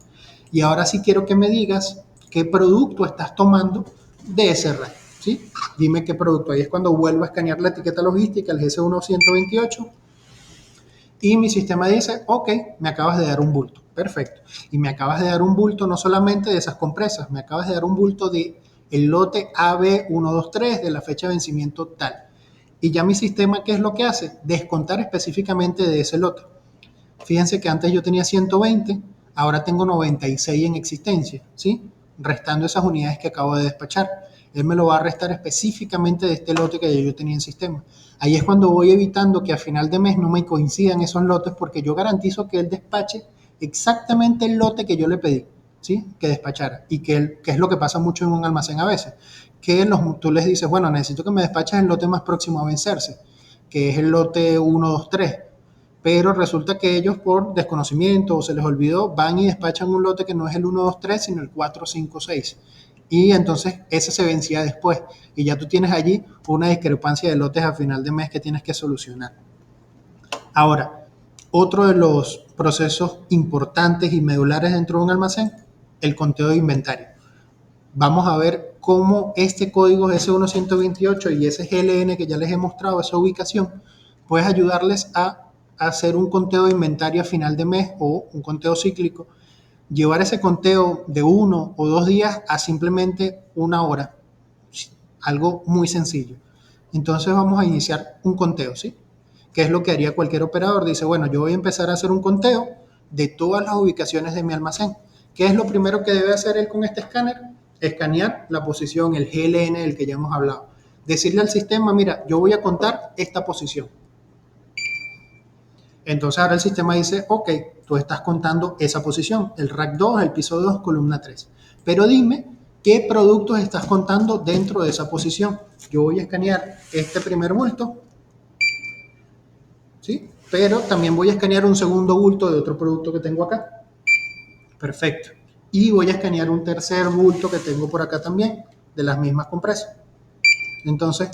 Y ahora sí quiero que me digas qué producto estás tomando de ese rack. ¿Sí? Dime qué producto. Ahí es cuando vuelvo a escanear la etiqueta logística, el GS1128, y mi sistema dice, ok, me acabas de dar un bulto. Perfecto. Y me acabas de dar un bulto no solamente de esas compresas, me acabas de dar un bulto de el lote AB123 de la fecha de vencimiento tal. Y ya mi sistema, ¿qué es lo que hace? Descontar específicamente de ese lote. Fíjense que antes yo tenía 120, ahora tengo 96 en existencia, ¿sí? Restando esas unidades que acabo de despachar. Él me lo va a restar específicamente de este lote que yo tenía en sistema. Ahí es cuando voy evitando que a final de mes no me coincidan esos lotes, porque yo garantizo que él despache exactamente el lote que yo le pedí, ¿sí? Que despachara. Y que es lo que pasa mucho en un almacén a veces, que tú les dices, bueno, necesito que me despaches el lote más próximo a vencerse, que es el lote 1, 2, 3, pero resulta que ellos por desconocimiento o se les olvidó van y despachan un lote que no es el 1, 2, 3, sino el 4, 5, 6. Y entonces ese se vencía después y ya tú tienes allí una discrepancia de lotes a final de mes que tienes que solucionar. Ahora, otro de los procesos importantes y medulares dentro de un almacén, el conteo de inventario. Vamos a ver cómo este código S1128 y ese GLN que ya les he mostrado, esa ubicación, puede ayudarles a hacer un conteo de inventario a final de mes o un conteo cíclico, llevar ese conteo de 1 o 2 días a simplemente una hora, algo muy sencillo. Entonces vamos a iniciar un conteo, ¿sí? ¿Qué es lo que haría cualquier operador? Dice, bueno, yo voy a empezar a hacer un conteo de todas las ubicaciones de mi almacén. ¿Qué es lo primero que debe hacer él con este escáner? Escanear la posición, el GLN del que ya hemos hablado. Decirle al sistema, mira, yo voy a contar esta posición. Entonces ahora el sistema dice, ok, tú estás contando esa posición, el rack 2, el piso 2, columna 3. Pero dime qué productos estás contando dentro de esa posición. Yo voy a escanear este primer bulto, ¿sí? Pero también voy a escanear un segundo bulto de otro producto que tengo acá. Perfecto. Y voy a escanear un tercer bulto que tengo por acá también, de las mismas compresas. Entonces,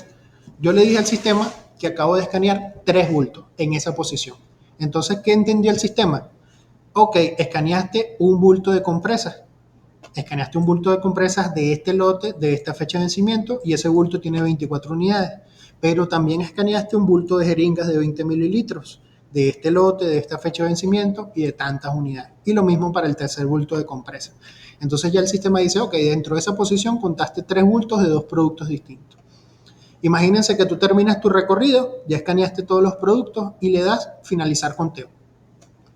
yo le dije al sistema que acabo de escanear 3 bultos en esa posición. Entonces, ¿qué entendió el sistema? Ok, escaneaste un bulto de compresas. Escaneaste un bulto de compresas de este lote, de esta fecha de vencimiento, y ese bulto tiene 24 unidades. Pero también escaneaste un bulto de jeringas de 20 mililitros de este lote, de esta fecha de vencimiento y de tantas unidades. Y lo mismo para el tercer bulto de compresas. Entonces ya el sistema dice, ok, dentro de esa posición contaste 3 bultos de 2 productos distintos. Imagínense que tú terminas tu recorrido, ya escaneaste todos los productos y le das finalizar conteo.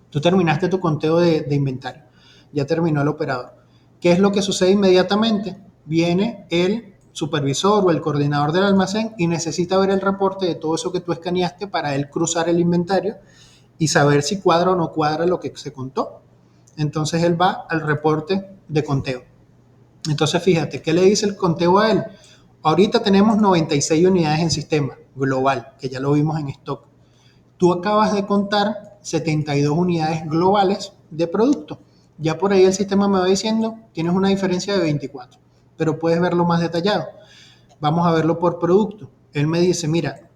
Tú terminaste tu conteo de inventario, ya terminó el operador. ¿Qué es lo que sucede inmediatamente? Viene el supervisor o el coordinador del almacén y necesita ver el reporte de todo eso que tú escaneaste para él cruzar el inventario y saber si cuadra o no cuadra lo que se contó. Entonces él va al reporte de conteo. Entonces fíjate, ¿qué le dice el conteo a él? Ahorita tenemos 96 unidades en sistema global, que ya lo vimos en stock. Tú acabas de contar 72 unidades globales de producto. Ya por ahí el sistema me va diciendo, tienes una diferencia de 24, pero puedes verlo más detallado. Vamos a verlo por producto. Él me dice, mira,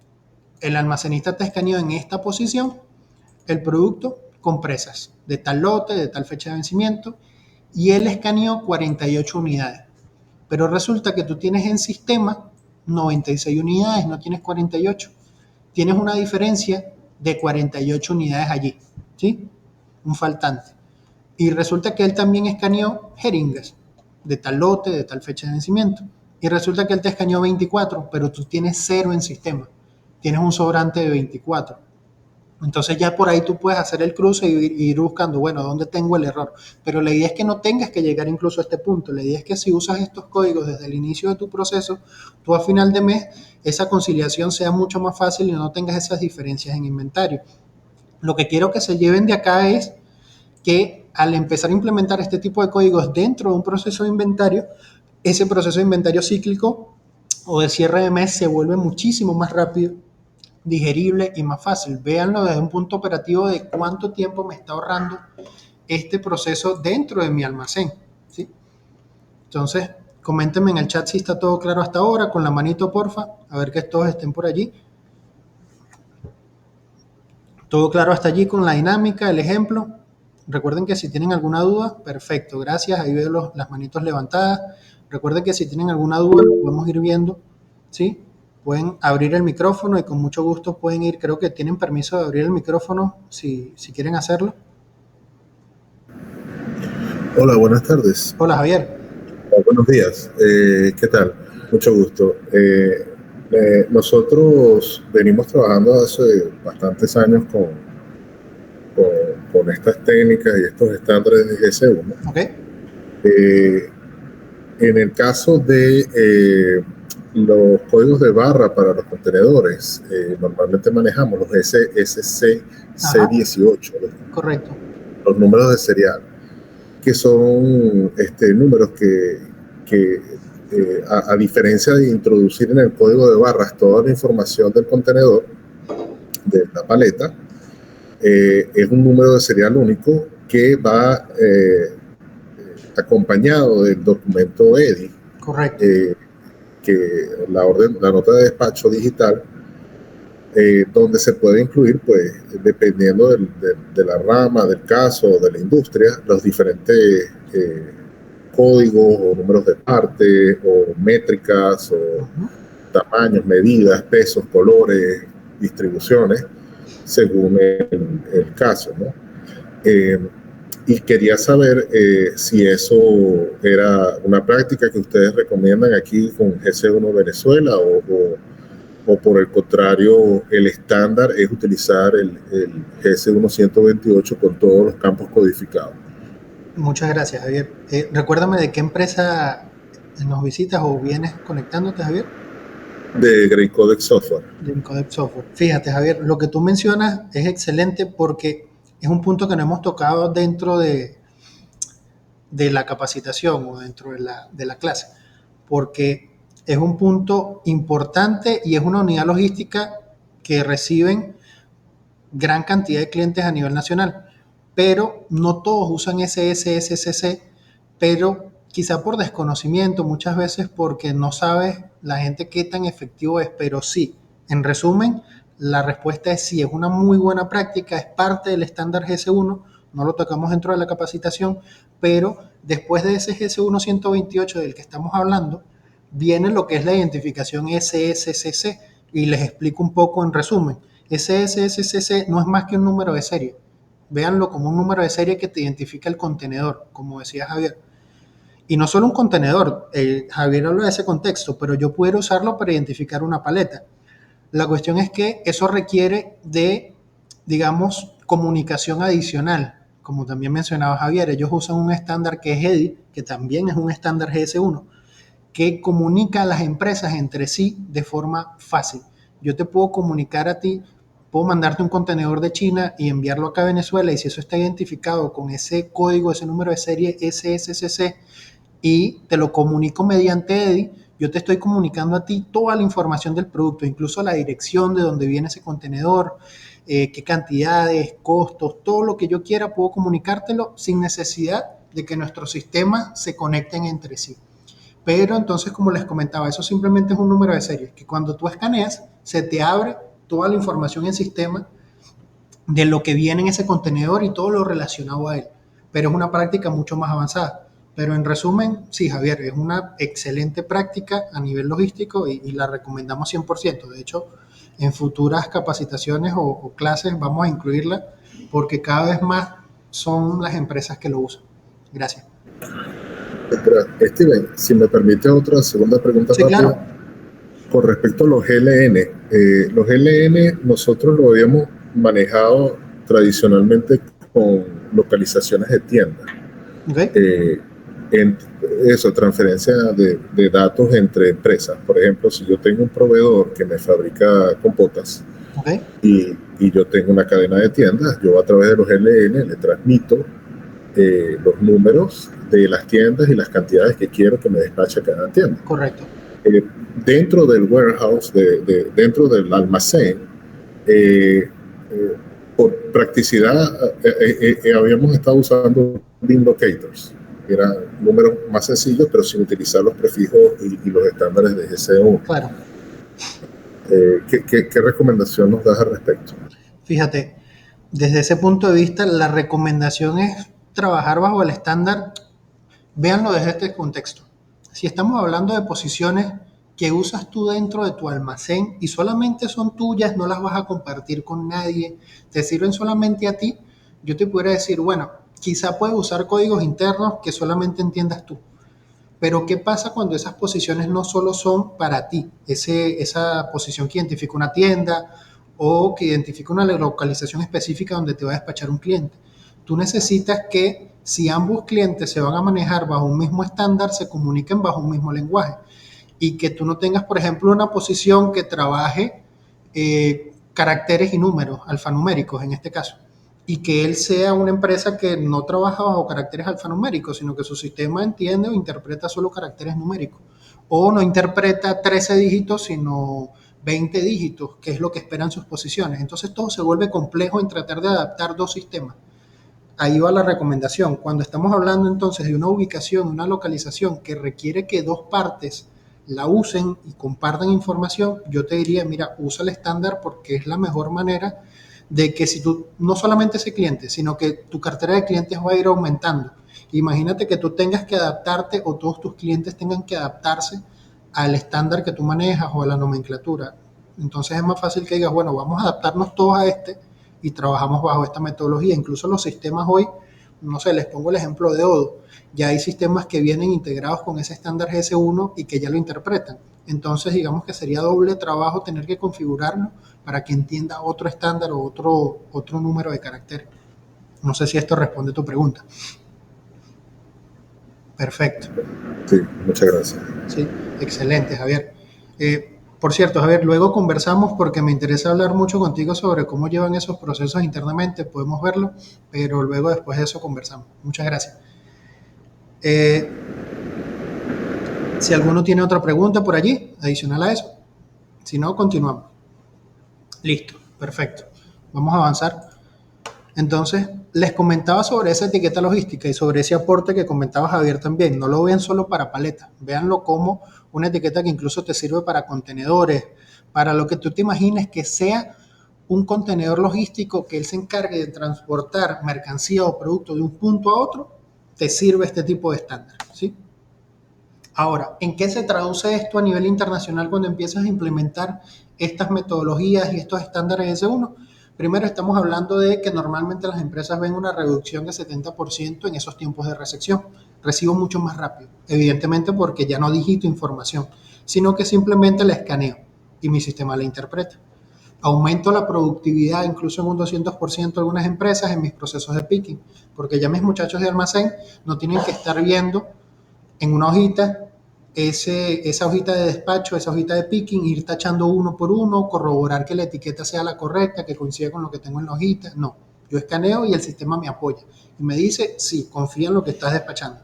el almacenista te escaneó en esta posición el producto con presas de tal lote, de tal fecha de vencimiento, y él escaneó 48 unidades. Pero resulta que tú tienes en sistema 96 unidades, no tienes 48. Tienes una diferencia de 48 unidades allí, ¿sí? Un faltante. Y resulta que él también escaneó jeringas de tal lote, de tal fecha de vencimiento. Y resulta que él te escaneó 24, pero tú tienes 0 en sistema. Tienes un sobrante de 24. Entonces ya por ahí tú puedes hacer el cruce y ir buscando, bueno, ¿dónde tengo el error? Pero la idea es que no tengas que llegar incluso a este punto. La idea es que si usas estos códigos desde el inicio de tu proceso, tú a final de mes esa conciliación sea mucho más fácil y no tengas esas diferencias en inventario. Lo que quiero que se lleven de acá es que al empezar a implementar este tipo de códigos dentro de un proceso de inventario, ese proceso de inventario cíclico o de cierre de mes se vuelve muchísimo más rápido, digerible y más fácil. Véanlo desde un punto operativo de cuánto tiempo me está ahorrando este proceso dentro de mi almacén, ¿sí? Entonces, coméntenme en el chat si está todo claro hasta ahora, con la manito porfa, a ver que todos estén por allí. Todo claro hasta allí con la dinámica, el ejemplo. Recuerden que si tienen alguna duda, perfecto, gracias, ahí veo las manitos levantadas. Recuerden que si tienen alguna duda, lo podemos ir viendo, ¿sí? Pueden abrir el micrófono y con mucho gusto pueden ir, creo que tienen permiso de abrir el micrófono si quieren hacerlo. Hola, buenas tardes. Hola, Javier. Buenos días. ¿Qué tal? Mucho gusto. Nosotros venimos trabajando hace bastantes años con estas técnicas y estos estándares de GS1. Okay. En el caso de los códigos de barra para los contenedores, normalmente manejamos los SSC C18. Correcto. Los números de serial, que son números que a diferencia de introducir en el código de barras toda la información del contenedor, de la paleta, es un número de serial único que va acompañado del documento EDI. Correcto. Que la nota de despacho digital, donde se puede incluir, pues, dependiendo de la rama, del caso, de la industria, los diferentes códigos o números de parte o métricas o tamaños, medidas, pesos, colores, distribuciones, según el caso, ¿no? Y quería saber si eso era una práctica que ustedes recomiendan aquí con GS1 Venezuela o por el contrario, el estándar es utilizar el GS1 128 con todos los campos codificados. Muchas gracias, Javier. Recuérdame de qué empresa nos visitas o vienes conectándote, Javier. De Grey Codex Software. De Codex Software. Fíjate, Javier, lo que tú mencionas es excelente porque es un punto que no hemos tocado dentro de la capacitación o dentro de la clase, porque es un punto importante y es una unidad logística que reciben gran cantidad de clientes a nivel nacional, pero no todos usan SSCC, pero quizá por desconocimiento, muchas veces porque no sabe la gente qué tan efectivo es, pero sí, en resumen, la respuesta es sí, es una muy buena práctica, es parte del estándar GS1, no lo tocamos dentro de la capacitación, pero después de ese GS1 128 del que estamos hablando, viene lo que es la identificación SSCC, y les explico un poco en resumen. SSCC no es más que un número de serie. Véanlo como un número de serie que te identifica el contenedor, como decía Javier. Y no solo un contenedor, Javier habla de ese contexto, pero yo pudiera usarlo para identificar una paleta. La cuestión es que eso requiere de, digamos, comunicación adicional. Como también mencionaba Javier, ellos usan un estándar que es EDI, que también es un estándar GS1, que comunica a las empresas entre sí de forma fácil. Yo te puedo comunicar a ti, puedo mandarte un contenedor de China y enviarlo acá a Venezuela, y si eso está identificado con ese código, ese número de serie SSCC, y te lo comunico mediante EDI, yo te estoy comunicando a ti toda la información del producto, incluso la dirección de donde viene ese contenedor, qué cantidades, costos, todo lo que yo quiera, puedo comunicártelo sin necesidad de que nuestros sistemas se conecten entre sí. Pero entonces, como les comentaba, eso simplemente es un número de serie, que cuando tú escaneas, se te abre toda la información en sistema de lo que viene en ese contenedor y todo lo relacionado a él. Pero es una práctica mucho más avanzada. Pero en resumen, sí, Javier, es una excelente práctica a nivel logístico y la recomendamos 100%. De hecho, en futuras capacitaciones o clases vamos a incluirla porque cada vez más son las empresas que lo usan. Gracias. Steven, si me permite otra segunda pregunta rápida. Claro. Con respecto a los GLN, los GLN nosotros lo habíamos manejado tradicionalmente con localizaciones de tiendas. Okay. En eso, transferencia de datos entre empresas. Por ejemplo, si yo tengo un proveedor que me fabrica compotas, Okay. y yo tengo una cadena de tiendas, yo a través de los LN le transmito los números de las tiendas y las cantidades que quiero que me despache cada tienda. Correcto. Dentro del warehouse, dentro del almacén, por practicidad, habíamos estado usando bin locators. Eran números más sencillos, pero sin utilizar los prefijos y los estándares de GC1. Claro. ¿Qué recomendación nos das al respecto? Fíjate, desde ese punto de vista, la recomendación es trabajar bajo el estándar. Véanlo desde este contexto. Si estamos hablando de posiciones que usas tú dentro de tu almacén y solamente son tuyas, no las vas a compartir con nadie, te sirven solamente a ti, yo te pudiera decir, bueno, quizá puedes usar códigos internos que solamente entiendas tú. Pero ¿qué pasa cuando esas posiciones no solo son para ti? Esa posición que identifica una tienda o que identifica una localización específica donde te va a despachar un cliente. Tú necesitas que si ambos clientes se van a manejar bajo un mismo estándar, se comuniquen bajo un mismo lenguaje. Y que tú no tengas, por ejemplo, una posición que trabaje caracteres y números, alfanuméricos en este caso, y que él sea una empresa que no trabaja bajo caracteres alfanuméricos, sino que su sistema entiende o interpreta solo caracteres numéricos, o no interpreta 13 dígitos, sino 20 dígitos, que es lo que esperan sus posiciones. Entonces todo se vuelve complejo en tratar de adaptar dos sistemas. Ahí va la recomendación. Cuando estamos hablando entonces de una ubicación, una localización que requiere que dos partes la usen y compartan información, yo te diría, mira, usa el estándar porque es la mejor manera de que si tú, no solamente ese cliente, sino que tu cartera de clientes va a ir aumentando. Imagínate que tú tengas que adaptarte o todos tus clientes tengan que adaptarse al estándar que tú manejas o a la nomenclatura. Entonces es más fácil que digas, bueno, vamos a adaptarnos todos a este y trabajamos bajo esta metodología. Incluso los sistemas hoy, no sé, les pongo el ejemplo de Odoo, ya hay sistemas que vienen integrados con ese estándar GS1 y que ya lo interpretan. Entonces, digamos que sería doble trabajo tener que configurarlo para que entienda otro estándar o otro número de caracteres. No sé si esto responde a tu pregunta. Perfecto. Sí, muchas gracias. Sí, excelente, Javier. Por cierto, Javier, luego conversamos porque me interesa hablar mucho contigo sobre cómo llevan esos procesos internamente, podemos verlo, pero luego después de eso conversamos. Muchas gracias. Si alguno tiene otra pregunta por allí, adicional a eso, si no, continuamos. Listo, perfecto. Vamos a avanzar. Entonces, les comentaba sobre esa etiqueta logística y sobre ese aporte que comentaba Javier también. No lo vean solo para paletas, véanlo como una etiqueta que incluso te sirve para contenedores, para lo que tú te imagines que sea un contenedor logístico que él se encargue de transportar mercancía o producto de un punto a otro, te sirve este tipo de estándar, ¿sí? Ahora, ¿en qué se traduce esto a nivel internacional cuando empiezas a implementar estas metodologías y estos estándares S1? Primero estamos hablando de que normalmente las empresas ven una reducción de 70% en esos tiempos de recepción. Recibo mucho más rápido, evidentemente porque ya no digito información, sino que simplemente la escaneo y mi sistema la interpreta. Aumento la productividad incluso en un 200% de algunas empresas en mis procesos de picking, porque ya mis muchachos de almacén no tienen que estar viendo en una hojita, esa hojita de despacho, esa hojita de picking, ir tachando uno por uno, corroborar que la etiqueta sea la correcta, que coincida con lo que tengo en la hojita. No, yo escaneo y el sistema me apoya y me dice, sí, confía en lo que estás despachando.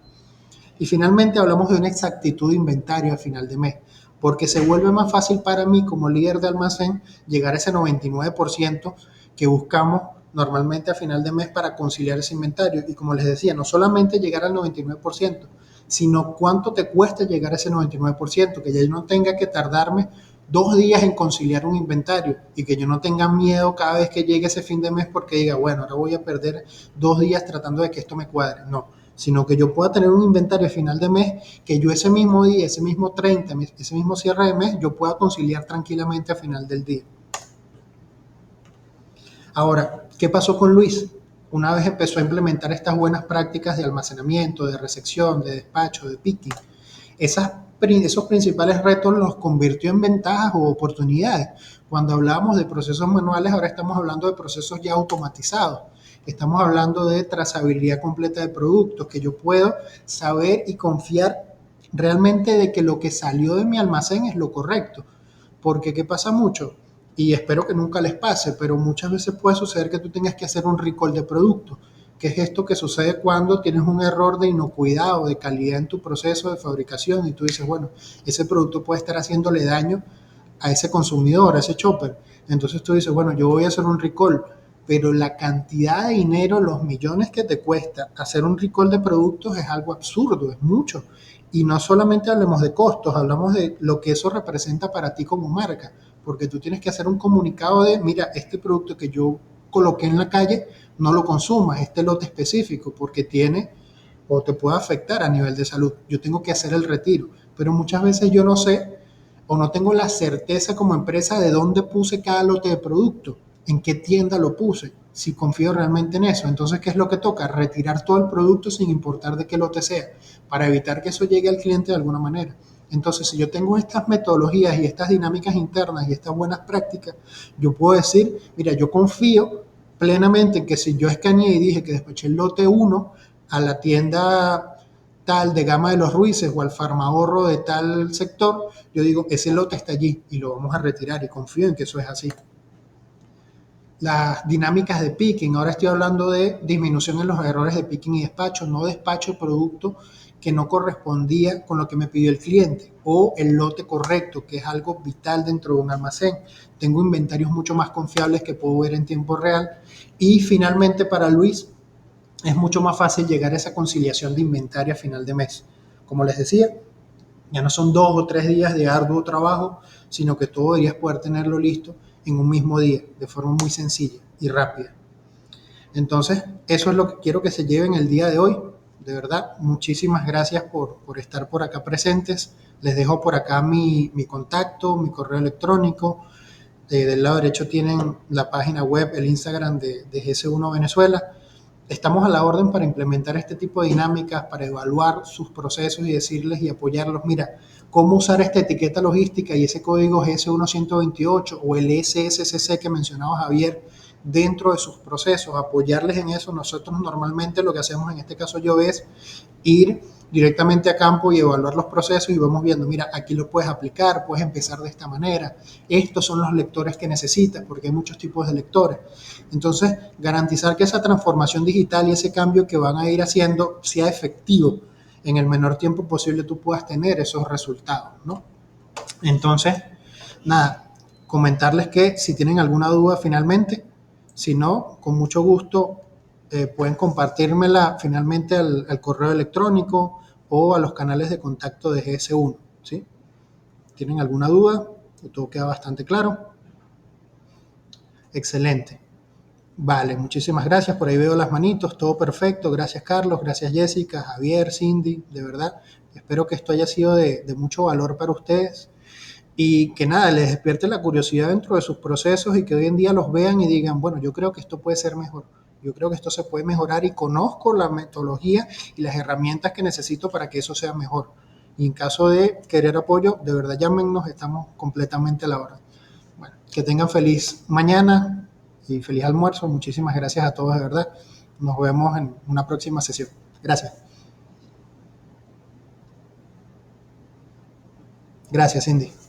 Y finalmente hablamos de una exactitud de inventario a final de mes, porque se vuelve más fácil para mí como líder de almacén llegar a ese 99% que buscamos normalmente a final de mes para conciliar ese inventario. Y como les decía, no solamente llegar al 99%, sino cuánto te cuesta llegar a ese 99%, que ya yo no tenga que tardarme 2 días en conciliar un inventario y que yo no tenga miedo cada vez que llegue ese fin de mes porque diga, bueno, ahora voy a perder 2 días tratando de que esto me cuadre. No, sino que yo pueda tener un inventario a final de mes que yo ese mismo día, ese mismo 30, ese mismo cierre de mes, yo pueda conciliar tranquilamente a final del día. Ahora, ¿qué pasó con Luis? Una vez empezó a implementar estas buenas prácticas de almacenamiento, de recepción, de despacho, de picking, esas esos principales retos los convirtió en ventajas o oportunidades. Cuando hablábamos de procesos manuales, ahora estamos hablando de procesos ya automatizados. Estamos hablando de trazabilidad completa de productos, que yo puedo saber y confiar realmente de que lo que salió de mi almacén es lo correcto. Porque ¿qué pasa mucho? Y espero que nunca les pase, pero muchas veces puede suceder que tú tengas que hacer un recall de producto, que es esto que sucede cuando tienes un error de inocuidad o de calidad en tu proceso de fabricación y tú dices, bueno, ese producto puede estar haciéndole daño a ese consumidor, a ese chopper. Entonces tú dices, bueno, yo voy a hacer un recall, pero la cantidad de dinero, los millones que te cuesta hacer un recall de productos es algo absurdo, es mucho. Y no solamente hablemos de costos, hablamos de lo que eso representa para ti como marca, porque tú tienes que hacer un comunicado de, mira, este producto que yo coloqué en la calle, no lo consumas, este lote específico, porque tiene o te puede afectar a nivel de salud. Yo tengo que hacer el retiro, pero muchas veces yo no sé o no tengo la certeza como empresa de dónde puse cada lote de producto, en qué tienda lo puse, si confío realmente en eso. Entonces, ¿qué es lo que toca? Retirar todo el producto sin importar de qué lote sea, para evitar que eso llegue al cliente de alguna manera. Entonces, si yo tengo estas metodologías y estas dinámicas internas y estas buenas prácticas, yo puedo decir, mira, yo confío plenamente en que si yo escaneé y dije que despaché el lote 1 a la tienda tal de Gama de los Ruices o al farmahorro de tal sector, yo digo, ese lote está allí y lo vamos a retirar y confío en que eso es así. Las dinámicas de picking, ahora estoy hablando de disminución en los errores de picking y despacho, no despacho producto que no correspondía con lo que me pidió el cliente o el lote correcto, que es algo vital dentro de un almacén. Tengo inventarios mucho más confiables que puedo ver en tiempo real. Y finalmente para Luis, es mucho más fácil llegar a esa conciliación de inventario a final de mes. Como les decía, ya no son 2 o 3 días de arduo trabajo, sino que tú deberías poder tenerlo listo en un mismo día, de forma muy sencilla y rápida. Entonces, eso es lo que quiero que se lleven el día de hoy. De verdad, muchísimas gracias por estar por acá presentes. Les dejo por acá mi contacto, mi correo electrónico. Del lado derecho tienen la página web, el Instagram de GS1 Venezuela. Estamos a la orden para implementar este tipo de dinámicas, para evaluar sus procesos y decirles y apoyarlos, mira, cómo usar esta etiqueta logística y ese código GS1128 o el SSCC que mencionaba Javier dentro de sus procesos, apoyarles en eso. Nosotros normalmente lo que hacemos en este caso yo es ir directamente a campo y evaluar los procesos y vamos viendo, mira, aquí lo puedes aplicar, puedes empezar de esta manera, estos son los lectores que necesitas, porque hay muchos tipos de lectores. Entonces, garantizar que esa transformación digital y ese cambio que van a ir haciendo sea efectivo en el menor tiempo posible, tú puedas tener esos resultados, ¿no? Entonces, nada, comentarles que si tienen alguna duda finalmente, si no, con mucho gusto pueden compartírmela finalmente al correo electrónico o a los canales de contacto de GS1, ¿sí? ¿Tienen alguna duda? Todo queda bastante claro. Excelente. Vale, muchísimas gracias. Por ahí veo las manitos, todo perfecto. Gracias, Carlos. Gracias, Jessica, Javier, Cindy. De verdad, espero que esto haya sido de mucho valor para ustedes y que nada, les despierte la curiosidad dentro de sus procesos y que hoy en día los vean y digan, bueno, yo creo que esto puede ser mejor. Yo creo que esto se puede mejorar y conozco la metodología y las herramientas que necesito para que eso sea mejor. Y en caso de querer apoyo, de verdad llámenos, estamos completamente a la hora. Bueno, que tengan feliz mañana y feliz almuerzo. Muchísimas gracias a todos, de verdad. Nos vemos en una próxima sesión. Gracias. Gracias, Cindy.